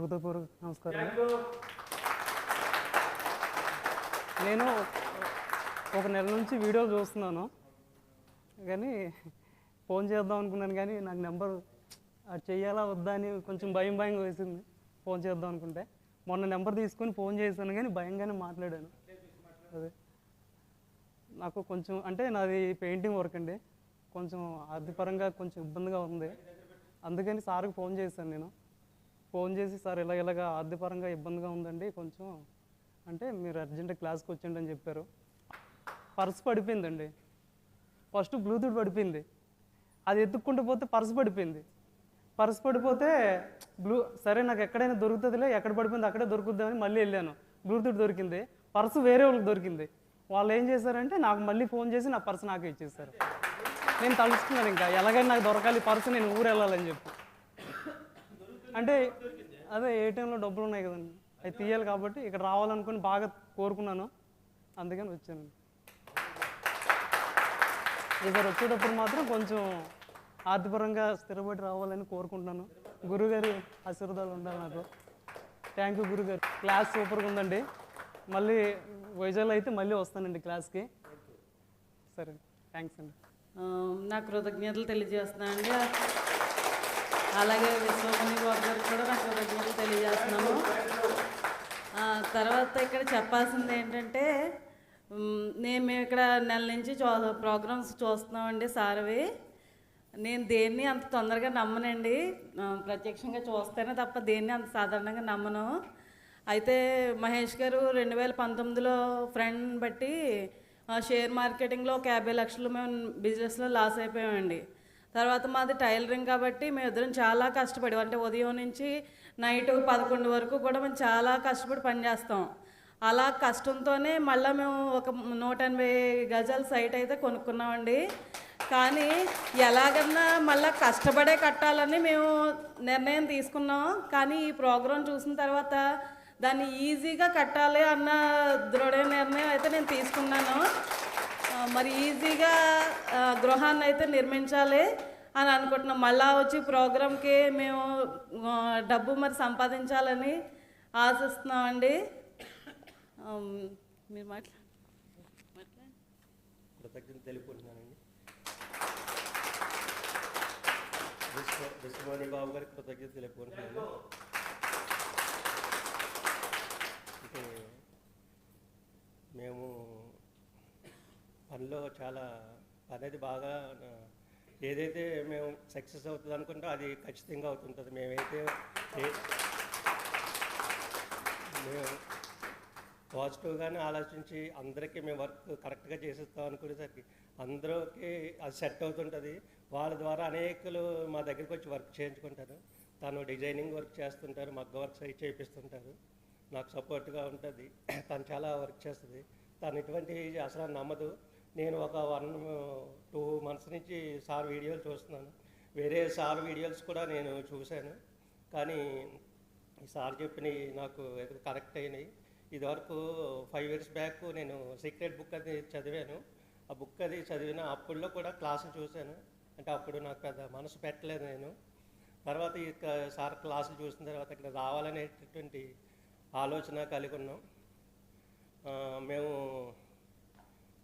హృదయపూర్వక నమస్కారాలు. నేను ఒక నెల నుంచి వీడియోలు చూస్తున్నాను, కానీ ఫోన్ చేద్దాం అనుకున్నాను, కానీ నాకు నెంబర్ అది చెయ్యాలా వద్దా అని కొంచెం భయంగా వేసింది. ఫోన్ చేద్దాం అనుకుంటే మొన్న నెంబర్ తీసుకొని ఫోన్ చేశాను, కానీ భయంగానే మాట్లాడాను. అదే నాకు కొంచెం అంటే నాది పెయింటింగ్ వర్క్ అండి, కొంచెం ఆర్థికపరంగా కొంచెం ఇబ్బందిగా ఉంది. అందుకని సార్కి ఫోన్ చేశాను. నేను ఫోన్ చేసి, సార్ ఇలాగ ఆర్థికపరంగా ఇబ్బందిగా ఉందండి కొంచెం అంటే, మీరు అర్జెంట్ క్లాస్కి వచ్చండి అని చెప్పారు. పర్స్ పడిపోయిందండి. ఫస్ట్ బ్లూటూత్ పడిపోయింది, అది ఎత్తుక్కుంటూ పోతే పర్స్ పడిపోయింది. పర్స్ పడిపోతే సరే నాకు ఎక్కడైనా దొరుకుతుందిలే, ఎక్కడ పడిపోయింది అక్కడే దొరుకుద్దామని మళ్ళీ వెళ్ళాను. బ్లూటూత్ దొరికింది, పర్సు వేరే వాళ్ళకి దొరికింది. వాళ్ళు ఏం చేశారంటే నాకు మళ్ళీ ఫోన్ చేసి నా పర్సు నాకే ఇచ్చేసారు. నేను తలుచుకున్నాను, ఇంకా ఎలాగైనా నాకు దొరకాలి పర్సు, నేను ఊరు వెళ్ళాలని చెప్పి. అంటే అదే ఏటీఎంలో డబ్బులు ఉన్నాయి కదండి, అవి తీయాలి కాబట్టి ఇక్కడ రావాలనుకుని బాగా కోరుకున్నాను, అందుకని వచ్చాను. ఈసారి వచ్చేటప్పుడు మాత్రం కొంచెం ఆర్థికపరంగా స్థిరపడి రావాలని కోరుకుంటున్నాను. గురుగారి ఆశీర్వాదాలు ఉండాలి నాకు. థ్యాంక్ యూ గురుగారు. క్లాస్ సూపర్గా ఉందండి. మళ్ళీ వైజాగ్లో అయితే మళ్ళీ వస్తానండి క్లాస్కి. సరే, థ్యాంక్స్ అండి. నా కృతజ్ఞతలు తెలియజేస్తున్నానండి. అలాగే విశ్వమణి బాబు గారికి కూడా నా కృతజ్ఞతలు తెలియజేస్తున్నాము. తర్వాత ఇక్కడ చెప్పాల్సింది ఏంటంటే, మేము ఇక్కడ నెల నుంచి ప్రోగ్రామ్స్ చూస్తున్నామండి సార్వి. నేను దేన్ని అంత తొందరగా నమ్మనండి, ప్రత్యక్షంగా చూస్తేనే తప్ప దేన్ని అంత సాధారణంగా నమ్మను. అయితే మహేష్ గారు 2019లో ఫ్రెండ్ బట్టి షేర్ మార్కెటింగ్లో ఒక 50 లక్షలు మేము బిజినెస్లో లాస్ అయిపోయామండి. తర్వాత మాది టైలరింగ్ కాబట్టి మేము ఇద్దరం చాలా కష్టపడి, అంటే ఉదయం నుంచి నైట్ 11 వరకు కూడా మేము చాలా కష్టపడి పనిచేస్తాం. అలా కష్టంతోనే మళ్ళీ మేము ఒక 180 గజాల సైట్ అయితే కొనుక్కున్నామండి. కానీ ఎలాగన్నా మళ్ళీ కష్టపడే కట్టాలని మేము నిర్ణయం తీసుకున్నాం. కానీ ఈ ప్రోగ్రాం చూసిన తర్వాత దాన్ని ఈజీగా కట్టాలి అన్న దృఢ నిర్ణయం అయితే నేను తీసుకున్నాను. మరి ఈజీగా గృహాన్ని అయితే నిర్మించాలి అని అనుకుంటున్నాం. మళ్ళా వచ్చి ప్రోగ్రాంకి మేము డబ్బు మరి సంపాదించాలని ఆశిస్తున్నామండి. మీరు కృతజ్ఞత తెలుపుకుంటున్నానండి. విశ్వమణి బాబు గారికి కృతజ్ఞత తెలుపుకుంటున్నాను. అంటే మేము పనిలో చాలా అనేది బాగా ఏదైతే మేము సక్సెస్ అవుతుంది అనుకుంటే అది ఖచ్చితంగా అవుతుంటుంది. మేము పాజిటివ్గానే ఆలోచించి అందరికీ మేము వర్క్ కరెక్ట్గా చేసేస్తాం అనుకునేసరికి అందరికీ అది సెట్ అవుతుంటుంది. వాళ్ళ ద్వారా అనేకులు మా దగ్గరికి వచ్చి వర్క్ చేయించుకుంటారు. తను డిజైనింగ్ వర్క్ చేస్తుంటారు, మగ్గ వర్క్స్ అవి చేయిస్తుంటారు. నాకు సపోర్ట్గా ఉంటుంది. తను చాలా వర్క్ చేస్తుంది. తను ఇటువంటి అసలు నమ్మదు. నేను ఒక 1-2 మంత్స్ నుంచి సార్ వీడియోలు చూస్తున్నాను. వేరే సార్ వీడియోస్ కూడా నేను చూశాను, కానీ ఈ సార్ చెప్పినవి నాకు కరెక్ట్ అయినాయి. ఇదివరకు 5 years బ్యాక్ నేను సీక్రెట్ బుక్ అది చదివాను. ఆ బుక్ అది చదివిన అప్పుడులో కూడా క్లాసులు చూశాను. అంటే అప్పుడు నాకు పెద్ద మనసు పెట్టలేదు నేను. తర్వాత ఈ సార్ క్లాసులు చూసిన తర్వాత ఇక్కడ రావాలనేటటువంటి ఆలోచన కలిగి ఉన్నాం. మేము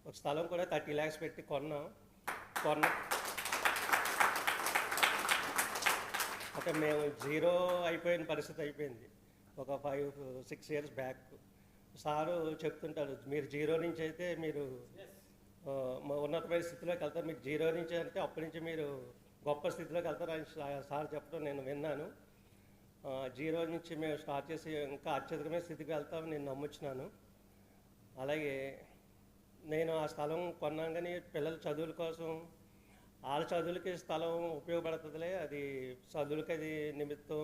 ఒక స్థలం కూడా 30 lakhs పెట్టి కొన్నాం. అంటే మేము జీరో అయిపోయిన పరిస్థితి అయిపోయింది ఒక 5-6 years బ్యాక్. సారు చెప్తుంటారు, మీరు జీరో నుంచి అయితే మీరు ఉన్నతమైన స్థితిలోకి వెళ్తారు, మీకు జీరో నుంచి అంటే అప్పటి నుంచి మీరు గొప్ప స్థితిలోకి వెళ్తారు అని సార్ చెప్పడం నేను విన్నాను. జీరో నుంచి మేము స్టార్ట్ చేసి ఇంకా అత్యధికమైన స్థితికి వెళ్తామని నేను నమ్ముచున్నాను. అలాగే నేను ఆ స్థలం కొన్నాను, కానీ పిల్లల చదువుల కోసం వాళ్ళ చదువులకి స్థలం ఉపయోగపడుతుందిలే, అది చదువులకి అది నిమిత్తం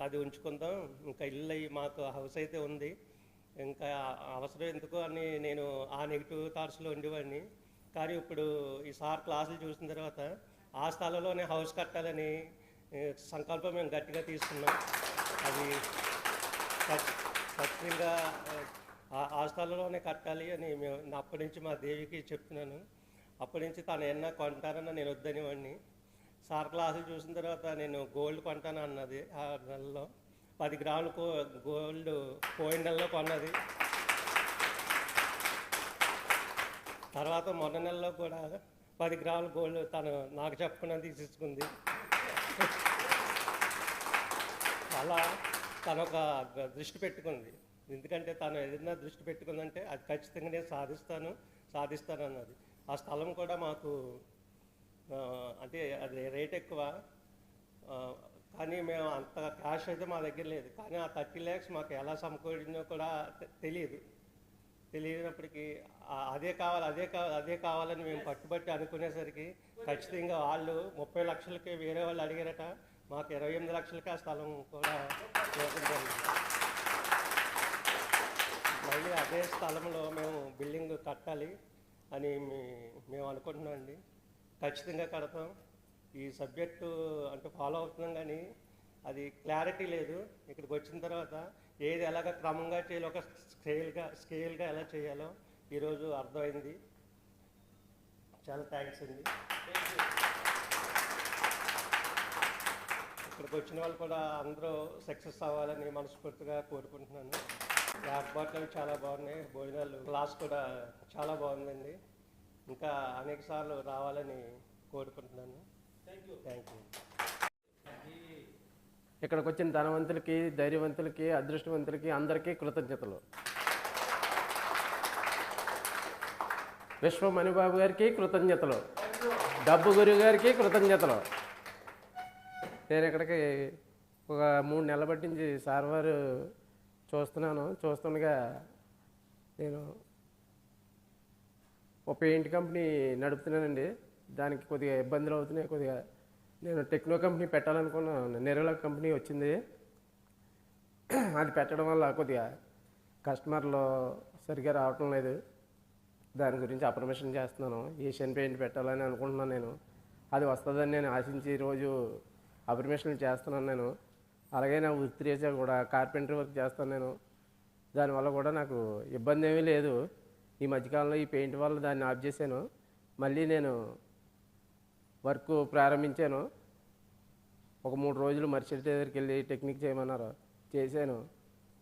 అది ఉంచుకుందాం. ఇంకా ఇల్లు మాకు హౌస్ అయితే ఉంది, ఇంకా అవసరం ఎందుకు అని నేను ఆ నెగిటివ్ థాట్స్లో ఉండేవాడిని. కానీ ఇప్పుడు ఈ సార్ క్లాసులు చూసిన తర్వాత ఆ స్థలంలోనే హౌస్ కట్టాలని సంకల్పం మేము గట్టిగా తీసుకున్నాం. అది ఖచ్చితంగా ఆ స్థలంలోనే కట్టాలి అని మేము అప్పటి నుంచి మా దేవికి చెప్తున్నాను. అప్పటి నుంచి తను ఏమన్నా కొంటారన్నా నేను వద్దనివాడిని. సార్ క్లాసులు చూసిన తర్వాత నేను గోల్డ్ కొంటాను అన్నది. ఆ నెలలో 10 గ్రాములు గోల్డ్ పోయిన నెలలో కొన్నది. తర్వాత మొన్న నెలలో కూడా 10 గ్రాముల గోల్డ్ తను నాకు చెప్పకుండా తీసేసుకుంది. అలా తను ఒక దృష్టి పెట్టుకుంది. ఎందుకంటే తను ఏదైనా దృష్టి పెట్టుకుందంటే అది ఖచ్చితంగా నేను సాధిస్తాను అన్నది. ఆ స్థలం కూడా మాకు అంటే అది రేట్ ఎక్కువ, కానీ మేము అంత క్యాష్ అయితే మా దగ్గర లేదు. కానీ ఆ 30 lakhs మాకు ఎలా సమకూరిందో కూడా తెలియనప్పటికీ అదే కావాలని మేము పట్టుబట్టి అనుకునేసరికి ఖచ్చితంగా వాళ్ళు 30 లక్షలకి వేరే వాళ్ళు అడిగారట, మాకు 28 లక్షలకి ఆ స్థలం కూడా జరిగింది. మళ్ళీ అదే స్థలంలో మేము బిల్డింగ్ కట్టాలి అని మేము అనుకుంటున్నామండి. ఖచ్చితంగా కడతాం. ఈ సబ్జెక్టు అంటే ఫాలో అవుతున్నాం, కానీ అది క్లారిటీ లేదు. ఇక్కడికి వచ్చిన తర్వాత ఏది ఎలాగ క్రమంగా చేయాలో, ఒక స్కేల్గా ఎలా చేయాలో ఈరోజు అర్థమైంది. చాలా థ్యాంక్స్ అండి. ఇక్కడికి వచ్చిన వాళ్ళు కూడా అందరూ సక్సెస్ అవ్వాలని మనస్ఫూర్తిగా కోరుకుంటున్నాను. ఏర్పాట్లు చాలా బాగున్నాయి, భోజనాలు క్లాస్ కూడా చాలా బాగుందండి. ఇంకా అనేక సార్లు రావాలని కోరుకుంటున్నాను. Thank you. ఇక్కడికి వచ్చిన ధనవంతులకి, ధైర్యవంతులకి, అదృష్టవంతులకి అందరికీ కృతజ్ఞతలు. విశ్వమణిబాబు గారికి కృతజ్ఞతలు, డబ్బు గురువు గారికి కృతజ్ఞతలు. నేను ఇక్కడికి ఒక 3 నెలల బట్టి నుంచి సార్ వారు చూస్తుండగా నేను ఒక పెయింట్ కంపెనీ నడుపుతున్నానండి. దానికి కొద్దిగా ఇబ్బందులు అవుతున్నాయి. నేను టెక్నో కంపెనీ పెట్టాలనుకున్నాను. నిర్మల కంపెనీ వచ్చింది. అది పెట్టడం వల్ల కొద్దిగా కస్టమర్లు సరిగ్గా రావటం లేదు. దాని గురించి అప్రమేషన్ చేస్తున్నాను. ఏషియన్ పెయింట్ పెట్టాలని అనుకుంటున్నాను నేను. అది వస్తుందని నేను ఆశించి రోజు అప్రమేషన్లు చేస్తున్నాను నేను. అలాగే నా వృత్తిరీత్యా కూడా కార్పెంటరీ వర్క్ చేస్తాను నేను. దానివల్ల కూడా నాకు ఇబ్బంది ఏమీ లేదు. ఈ మధ్యకాలంలో ఈ పెయింట్ వల్ల దాన్ని ఆఫ్ చేశాను. మళ్ళీ నేను వర్క్ ప్రారంభించాను. ఒక 3 రోజులు మర్చెంట్ దగ్గరికి వెళ్ళి టెక్నిక్ చేయమన్నారు, చేశాను.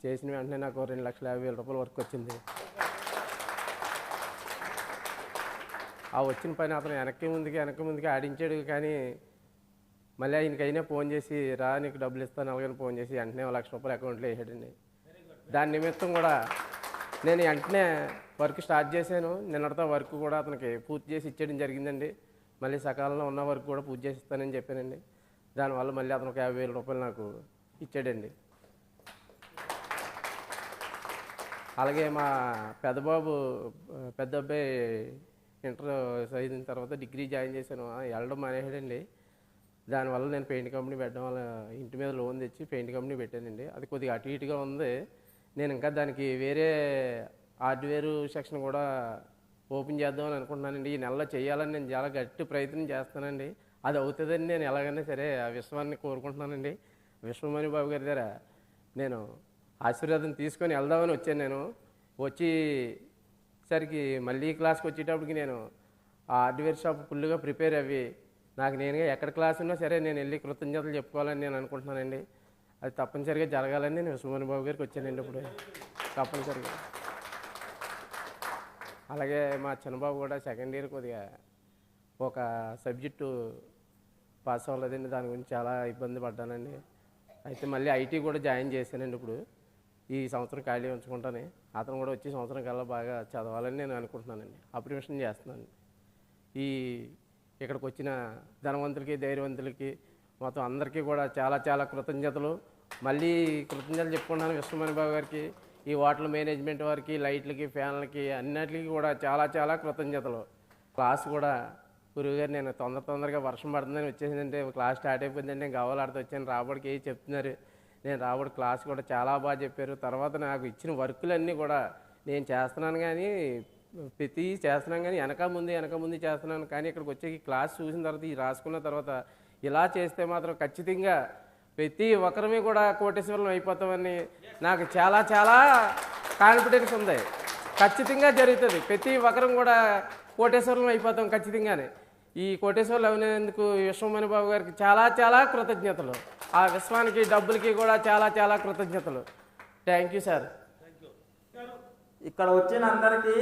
చేసిన వెంటనే నాకు 2,50,000 వర్క్ వచ్చింది. ఆ వచ్చిన పని అతను వెనక్కి ముందుకి ఆడించాడు. కానీ మళ్ళీ ఆయనకైనా ఫోన్ చేసి, రా నీకు డబ్బులు ఇస్తాను అలాగని ఫోన్ చేసి వెంటనే ₹1,00,000 అకౌంట్లో వేసాడండి. దాని నిమిత్తం కూడా నేను వెంటనే వర్క్ స్టార్ట్ చేశాను. నిన్నటితో వర్క్ కూడా అతనికి పూర్తి చేసి ఇచ్చేయడం జరిగిందండి. మళ్ళీ సకాలంలో ఉన్న వర్క్ కూడా పూర్తి చేసి ఇస్తానని చెప్పానండి. దానివల్ల మళ్ళీ అతను ₹50,000 నాకు ఇచ్చాడండి. అలాగే మా పెద్ద అబ్బాయి ఇంటర్ చదివిన తర్వాత డిగ్రీ జాయిన్ చేశాను. వెళ్ళడం మానేసాడండి. దానివల్ల నేను పెయింట్ కంపెనీ పెట్టడం వల్ల ఇంటి మీద లోన్ తెచ్చి పెయింట్ కంపెనీ పెట్టానండి. అది కొద్దిగా అటు ఇటుగా ఉంది. నేను ఇంకా దానికి వేరే హార్డ్వేర్ సెక్షన్ కూడా ఓపెన్ చేద్దామని అనుకుంటున్నానండి. ఈ నెలలో చేయాలని నేను చాలా గట్టి ప్రయత్నం చేస్తానండి. అది అవుతుందని నేను ఎలాగైనా సరే ఆ విశ్వాన్ని కోరుకుంటున్నానండి. విశ్వమణిబాబు గారి దగ్గర నేను ఆశీర్వాదం తీసుకొని వెళ్దామని వచ్చాను. నేను వచ్చేసరికి మళ్ళీ క్లాస్కి వచ్చేటప్పటికి నేను ఆ హార్డ్వేర్ షాప్ ఫుల్గా ప్రిపేర్ అయ్యి నాకు నేనుగా ఎక్కడ క్లాస్ ఉన్నా సరే నేను వెళ్ళి కృతజ్ఞతలు చెప్పుకోవాలని నేను అనుకుంటున్నానండి. అది తప్పనిసరిగా జరగాలని నేను విశ్వమణిబాబు గారికి వచ్చానండి. ఇప్పుడు తప్పనిసరిగా. అలాగే మా చిన్నబాబు కూడా సెకండ్ ఇయర్ కొద్దిగా ఒక సబ్జెక్టు పాస్ అవ్వలేదండి. దాని గురించి చాలా ఇబ్బంది పడ్డానండి. అయితే మళ్ళీ ఐటీ కూడా జాయిన్ చేశానండి. ఇప్పుడు ఈ సంవత్సరం ఖాళీ ఉంచుకుంటాను. అతను కూడా వచ్చి సంవత్సరం కల్లా బాగా చదవాలని నేను అనుకుంటున్నానండి. అప్రిమేషన్ చేస్తున్నాను. ఇక్కడికి వచ్చిన ధనవంతులకి, ధైర్యవంతులకి మొత్తం అందరికీ కూడా చాలా చాలా కృతజ్ఞతలు. మళ్ళీ కృతజ్ఞతలు చెప్పుకుంటున్నాను విశ్వమణిబాబు గారికి, ఈ హోటల్ మేనేజ్మెంట్ వారికి, లైట్లకి, ఫ్యాన్లకి అన్నిటికీ కూడా చాలా చాలా కృతజ్ఞతలు. క్లాస్ కూడా గురువుగారు నేను తొందరగా వర్షం పడుతుందని వచ్చేసిందంటే క్లాస్ స్టార్ట్ అయిపోయిందంటే నేను గవ్వలాడుతూ వచ్చాను. రాబడికి చెప్తున్నారు. నేను రాబడి క్లాస్ కూడా చాలా బాగా చెప్పారు. తర్వాత నాకు ఇచ్చిన వర్కులన్నీ కూడా నేను చేస్తున్నాను, కానీ ప్రతి చేస్తున్నాను, కానీ వెనక ముందు చేస్తున్నాను. కానీ ఇక్కడికి వచ్చి ఈ క్లాస్ చూసిన తర్వాత, ఈ రాసుకున్న తర్వాత ఇలా చేస్తే మాత్రం ఖచ్చితంగా ప్రతి ఒక్కరిని కూడా కోటేశ్వరం అయిపోతామని నాకు చాలా చాలా కాన్ఫిడెన్స్ ఉంది. ఖచ్చితంగా జరుగుతుంది. ప్రతి ఒక్కరం కూడా కోటేశ్వరం అయిపోతాం ఖచ్చితంగానే. ఈ కోటేశ్వర్లు అవినందుకు విశ్వమణి బాబు గారికి చాలా చాలా కృతజ్ఞతలు. ఆ విశ్వానికి డబ్బులకి కూడా చాలా చాలా కృతజ్ఞతలు. Thank you sir. ఇక్కడ వచ్చిన అందరికీ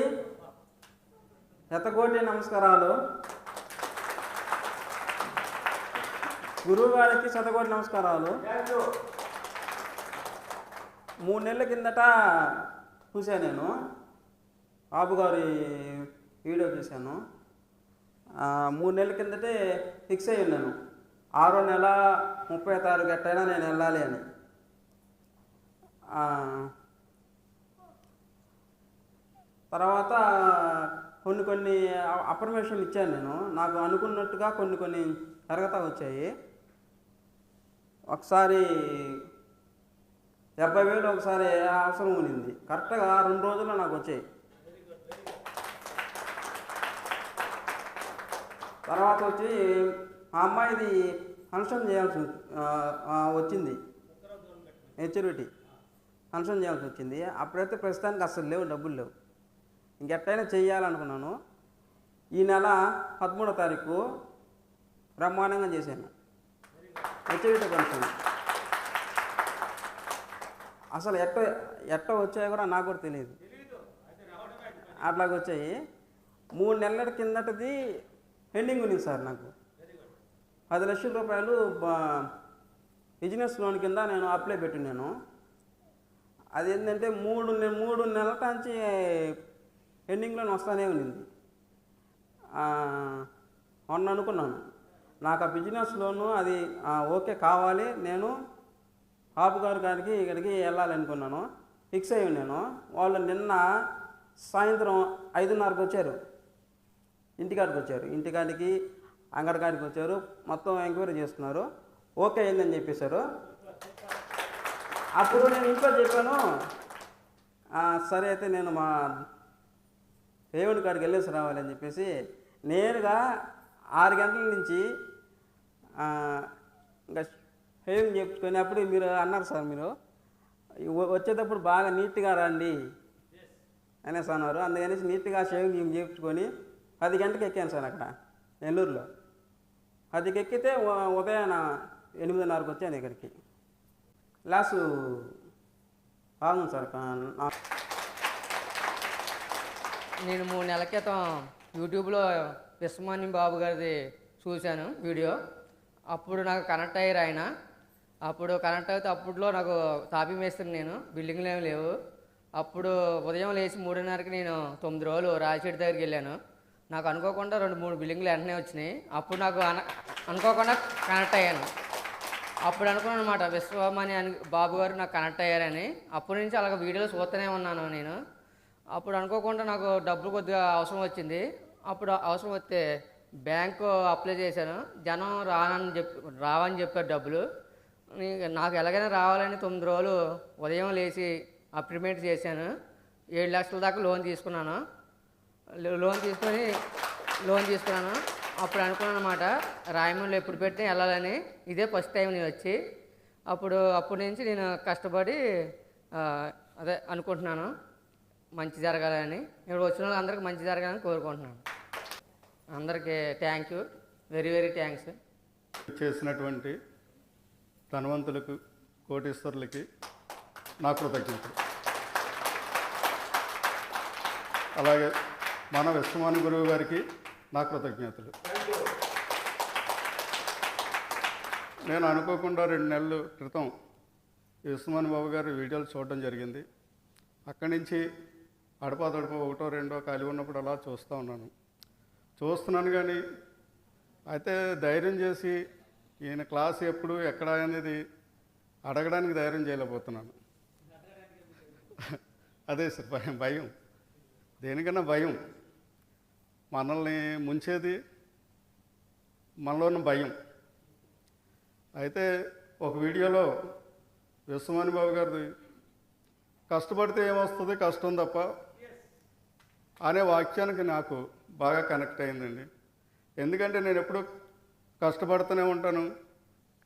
శతకోటి నమస్కారాలు. గురువు గారికి శతకోటి నమస్కారాలు. 3 నెలల కిందట చూశాను నేను, బాబు గారి వీడియో చూశాను. 3 నెలల కిందటే ఫిక్స్ అయ్యి ఉన్నాను, 6వ నెల 30వ తారీఖు ఎట్టయినా నేను వెళ్ళాలి అని. తర్వాత కొన్ని అప్రమేషన్లు ఇచ్చాను నేను. నాకు అనుకున్నట్టుగా కొన్ని జరుగుతూ వచ్చాయి. ఒకసారి 70,000 ఒకసారి అవసరం ఉండింది. కరెక్ట్గా 2 రోజుల్లో నాకు వచ్చాయి. తర్వాత వచ్చి మా అమ్మాయిది ఫంక్షన్ చేయాల్సి వచ్చింది, మెచ్యూరిటీ ఫంక్షన్ చేయాల్సి వచ్చింది. అప్పుడైతే ప్రస్తుతానికి అసలు లేవు, డబ్బులు లేవు. ఇంకెట్టయినా చెయ్యాలనుకున్నాను. ఈ నెల 13వ తారీఖు బ్రహ్మాండంగా చేశాను మెచ్యూరిటీ ఫంక్షన్. అసలు ఎట్ట వచ్చాయో కూడా నాకు కూడా తెలియదు, అట్లాగొచ్చాయి. 3 నెలల కిందటది పెండింగ్ ఉంది సార్. నాకు 10 లక్షల రూపాయలు బిజినెస్ లోన్ కింద నేను అప్లై పెట్టినాను. అది ఏంటంటే 3 నెలల నుంచి పెండింగ్లో వస్తానే ఉండింది. మొన్న అనుకున్నాను, నాకు ఆ బిజినెస్ లోను అది ఓకే కావాలి, నేను బాబు గారికి ఇక్కడికి వెళ్ళాలనుకున్నాను. ఫిక్స్ అయ్యి ఉన్నాను. వాళ్ళు నిన్న సాయంత్రం 5:30కి వచ్చారు, ఇంటికాడికి వచ్చారు. ఇంటికాడికి అంగడికాడికి వచ్చారు, మొత్తం ఎంక్వైరీ చేస్తున్నారు. ఓకే అయిందని చెప్పేశారు. అప్పుడు నేను ఇంట్లో చెప్పాను, సరే అయితే నేను మా దేవుడి కాడికి వెళ్ళేసి రావాలని చెప్పేసి నేరుగా 6 గంటల నుంచి ఇంకా షేవింగ్ చెప్పుకొని, అప్పుడు మీరు అన్నారు సార్, మీరు వచ్చేటప్పుడు బాగా నీట్గా రండి అనేసి అన్నారు. అందుకనేసి నీట్గా షేవింగ్ చేయించుకొని 10 గంటలకు ఎక్కాను సార్ అక్కడ నెల్లూరులో. 10కి ఎక్కితే ఉదయాన 8:30కి వచ్చాను ఇక్కడికి. క్లాసు బాగుంది సార్. నేను 3 నెలల క్రితం యూట్యూబ్లో విశ్వమణి బాబు గారిది చూశాను వీడియో. అప్పుడు నాకు కనెక్ట్ అయ్యారు ఆయన. అప్పుడు కనెక్ట్ అయితే అప్పుడులో నాకు తాపీ మేస్త్రి, నేను బిల్డింగ్లు ఏమి లేవు. అప్పుడు ఉదయం లేచి 3:30కి నేను 9 రోజులు రాజశేఖర్ దగ్గరికి వెళ్ళాను. నాకు అనుకోకుండా 2-3 బిల్డింగ్లు వెంటనే వచ్చినాయి. అప్పుడు నాకు అనుకోకుండా కనెక్ట్ అయ్యాను. అప్పుడు అనుకున్నాను అనమాట, విశ్వమణి బాబు గారు నాకు కనెక్ట్ అయ్యారని. అప్పటి నుంచి అలాగ వీడియోలు చూస్తూనే ఉన్నాను నేను. అప్పుడు అనుకోకుండా నాకు డబ్బులు కొద్దిగా అవసరం వచ్చింది. అప్పుడు అవసరం వస్తే బ్యాంకు అప్లై చేశాను. జనం రావని చెప్పారు డబ్బులు. నాకు ఎలాగైనా రావాలని 9 రోజులు ఉదయం లేచి అప్లిమెంట్ చేశాను. 7 లక్షల దాకా లోన్ తీసుకున్నాను. లోన్ తీసుకున్నాను. అప్పుడు అనుకున్నాను అనమాట, రాయమండ్రిలో ఎప్పుడు పెట్టినా వెళ్ళాలని. ఇదే ఫస్ట్ టైం నేను వచ్చి. అప్పటి నుంచి నేను కష్టపడి అనుకుంటున్నాను మంచి జరగాలని. ఇక్కడ వచ్చిన వాళ్ళందరికీ మంచి జరగాలని కోరుకుంటున్నాను. అందరికీ thank you, very very thanks. చేసినటువంటి ధనవంతులకు, కోటీశ్వరులకి నా కృతజ్ఞతలు. అలాగే మన విశ్వమణి గురువు గారికి నా కృతజ్ఞతలు. నేను అనుకోకుండా 2 నెలల క్రితం విశ్వమణి బాబు గారి వీడియోలు చూడడం జరిగింది. అక్కడి నుంచి అడపాదడప 1-2 ఖాళీ ఉన్నప్పుడు అలా చూస్తున్నాను. కానీ అయితే ధైర్యం చేసి ఈయన క్లాస్ ఎప్పుడు ఎక్కడ అనేది అడగడానికి ధైర్యం చేయలేకపోతున్నాను. అదే సార్ భయం, దేనికన్నా భయం. మనల్ని ముంచేది మనలోని భయం. అయితే ఒక వీడియోలో విశ్వమణి బాబు గారిది కష్టపడితే ఏమొస్తుంది, కష్టం తప్ప అనే వాక్యానికి నాకు బాగా కనెక్ట్ అయిందండి. ఎందుకంటే నేను ఎప్పుడు కష్టపడుతూనే ఉంటాను,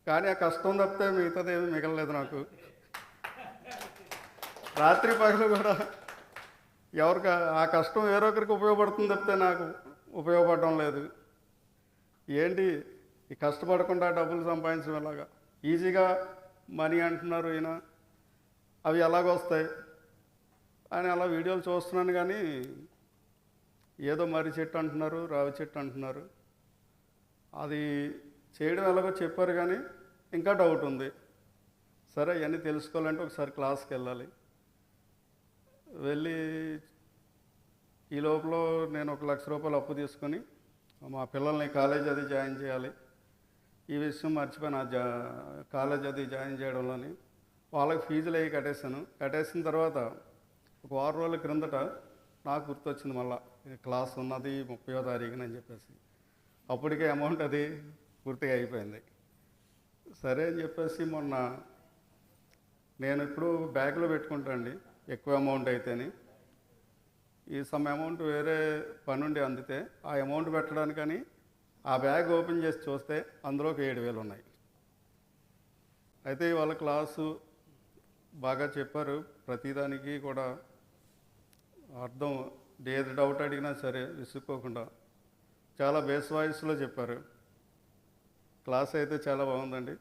కానీ ఆ కష్టం తప్పితే మిగతాది ఏమీ మిగలలేదు నాకు. రాత్రి పగలు కూడా ఎవరికి ఆ కష్టం వేరొకరికి ఉపయోగపడుతుంది తప్పితే నాకు ఉపయోగపడడం లేదు. ఏంటి ఈ కష్టపడకుండా డబ్బులు సంపాదించడం ఎలాగా, ఈజీగా మనీ అంటున్నారు ఈయన, అవి ఎలాగొస్తాయి అని అలా వీడియోలు చూస్తున్నాను. కానీ ఏదో మర్రి చెట్టు అంటున్నారు, రావి చెట్టు అంటున్నారు. అది చేయడం ఎలాగో చెప్పారు కానీ ఇంకా డౌట్ ఉంది. సరే అవన్నీ తెలుసుకోవాలంటే ఒకసారి క్లాస్కి వెళ్ళాలి. వెళ్ళి ఈ లోపల నేను 1 లక్ష రూపాయలు అప్పు తీసుకొని మా పిల్లల్ని కాలేజ్ అది జాయిన్ చేయాలి. ఈ విషయం మర్చిపోయిన కాలేజ్ అది జాయిన్ చేయడంలోని వాళ్ళకి ఫీజులు అవి కట్టేసిన తర్వాత ఒక 6 రోజుల క్రిందట నాకు గుర్తొచ్చింది మళ్ళీ క్లాస్ ఉన్నది 30వ తారీఖున అని చెప్పేసి. అప్పటికే అమౌంట్ అది పూర్తిగా అయిపోయింది. సరే అని చెప్పేసి మొన్న నేను ఇప్పుడు బ్యాగ్లో పెట్టుకుంటానండి ఎక్కువ అమౌంట్ అయితేని. ఈ సమ్ అమౌంట్ వేరే పని నుండి అందితే ఆ అమౌంట్ పెట్టడానికని ఆ బ్యాగ్ ఓపెన్ చేసి చూస్తే అందులోకి 7,000 ఉన్నాయి. అయితే వాళ్ళ క్లాసు బాగా చెప్పారు, ప్రతిదానికి కూడా అర్థం, ఏది డౌట్ అడిగినా సరే విసుక్కోకుండా చాలా బేస్ వాయిస్లో చెప్పారు. క్లాస్ అయితే చాలా బాగుందండి.